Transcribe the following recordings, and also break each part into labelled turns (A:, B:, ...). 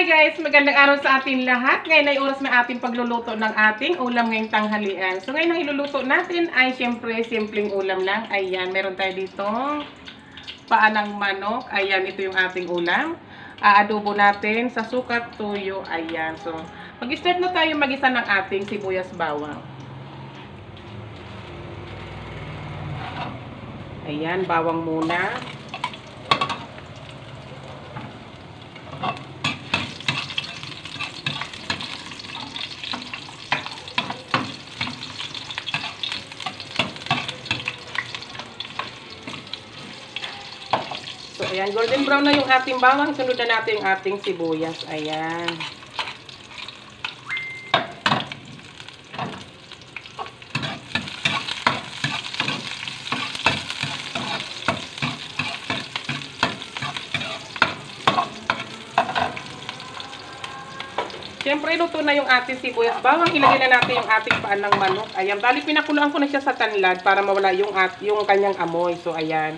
A: Hi guys! Magandang araw sa atin lahat. Ngayon ay oras na ating pagluluto ng ating ulam ngayong tanghalian. So ngayon ang iluluto natin ay syempre simpleng ulam lang. Ayan, meron tayo dito paa ng manok. Ayan, ito yung ating ulam. Aadobo natin sa sukat, tuyo. Ayan, so mag-start na tayo mag-isa ng ating sibuyas bawang. Ayan, bawang muna. So, ayan, golden brown na yung ating bawang. Sunod na natin yung ating sibuyas. Ayan. Siyempre, luto na yung ating sibuyas bawang. Ilagay na natin yung ating paan ng manok. Ayan, bali pinakuluan ko na siya sa tanlad para mawala yung kanyang amoy. So, ayan.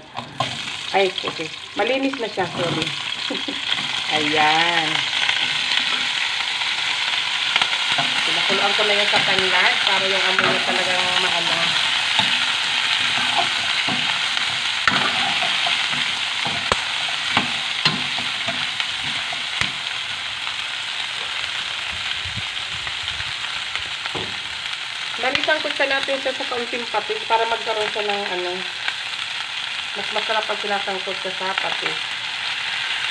A: Ay, okay. Malinis na siya, sorry. Ayan. Pinakuluan ko na yung sa tanlad para yung amoy niya talagang maano. Lalitan ko siya natin siya sa kaunting patis para magkaroon siya ng ano. Mas masarap pag sinasangkot siya sa patis.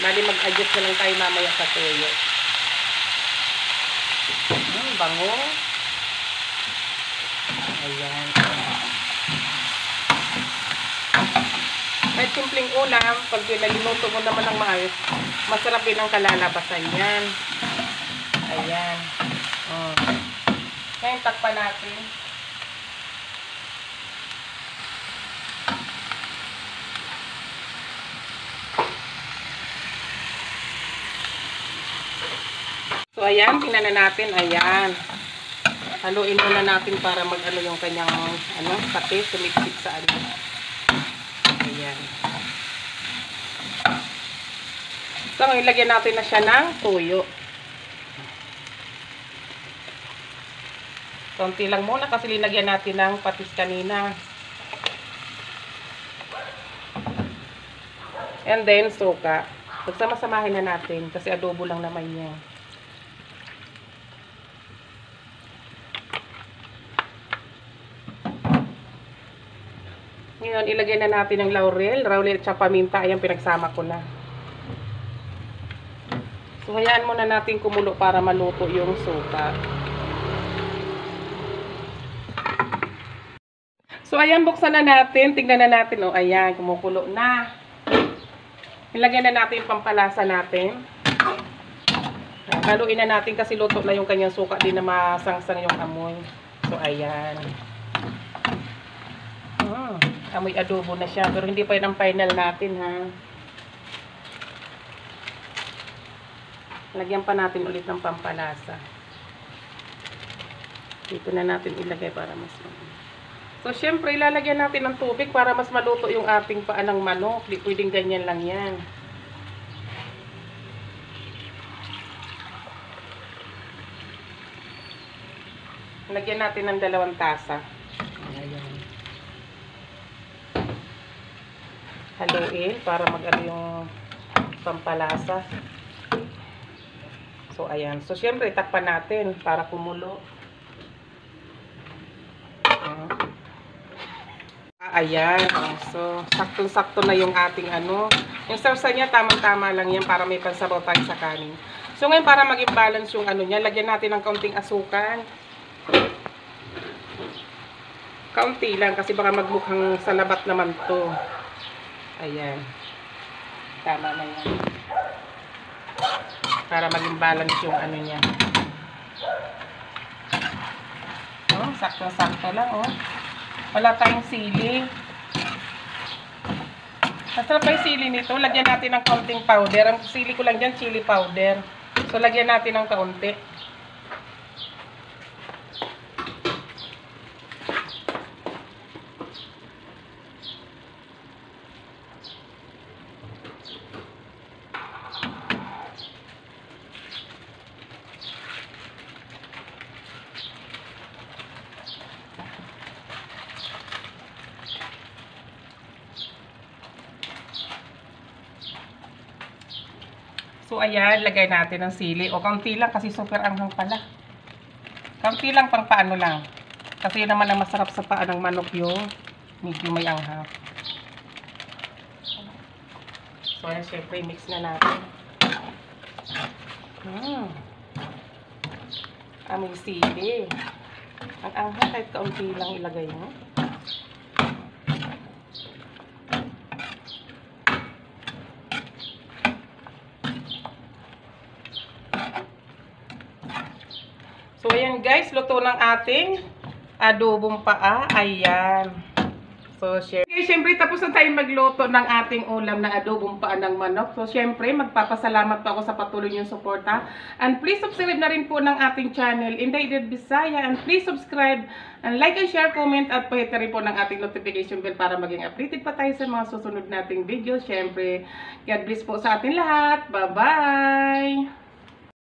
A: Bali mag-adjust na lang tayo mamaya sa tuyo. Bango. Ayan. Kahit simpleng ulam, pag naliluto mo naman ng maayos, masarap din ang kalalabasan yan. Ayan. Ngayon, takpan natin. So, ayan, tingnan na natin. Ayan. Haluin muna natin para mag-ano yung kanyang, patis, sumipsip sa ano. Ayan. So, ngayon, lagyan natin na siya ng tuyo. Konti lang muna kasi linagyan natin ng patis kanina. And then, suka. Pagsama-samahin na natin kasi adobo lang naman niya. Ngayon, ilagay na natin ng laurel at saka paminta. Ayan, pinagsama ko na. So, hayaan muna natin kumulo para maluto yung suka. So, ayan, buksan na natin. Tingnan na natin. O, ayan, kumukulo na. Ilagay na natin yung pampalasa natin. Haluin na natin kasi luto na yung kanyang suka. Di na masangsang yung amoy. So, ayan. Amoy adobo na siya. Pero hindi pa yun ang final natin, ha. Lagyan pa natin ulit ng pampalasa. Dito na natin ilagay para mas So, syempre, ilalagyan natin ng tubig para mas maluto yung ating paa ng manok. Di pwedeng ganyan lang yan. Lagyan natin ng 2 tasa. Ayan. Haluin para mag-ano yung pampalasa. So, ayan. So, syempre, takpan natin para kumulo. Ayan. So, saktong-sakto na yung ating Yung sarsa niya, tamang-tama lang yan para may pansabaw tayo sa kanin. So, ngayon, para maging balance yung niya, lagyan natin ng kaunting asukal. Kaunti lang kasi baka magmukhang salabat naman to. Ayan. Tama na yan. Para maging balance yung niya. Sakto-sakto lang, Wala tayong sili. Masarap pa yung sili nito. Lagyan natin ng kaunting powder. Ang sili ko lang dyan, chili powder. So, lagyan natin ng kaunti. So, ayan, lagay natin ng sili. O, kaunti lang kasi super anghang pala. Kaunti lang pang paano lang. Kasi yun naman ang masarap sa paa ng manok yung medyo may anghang. So, ayan, syempre, mix na natin. May sili. Ang anghang kahit kaunti lang ilagay mo. So, ayan guys, luto ng ating adobong paa. Ayan. So, syempre, tapos na tayong magluto ng ating ulam na adobong paa ng manok. So, syempre, magpapasalamat po ako sa patuloy niyong suporta. And please subscribe na rin po ng ating channel, Inday Edad Bisaya. And please subscribe and like and share, comment at pahit na rin po ng ating notification bell para maging updated pa tayo sa mga susunod nating video. Syempre, God bless po sa ating lahat. Bye-bye!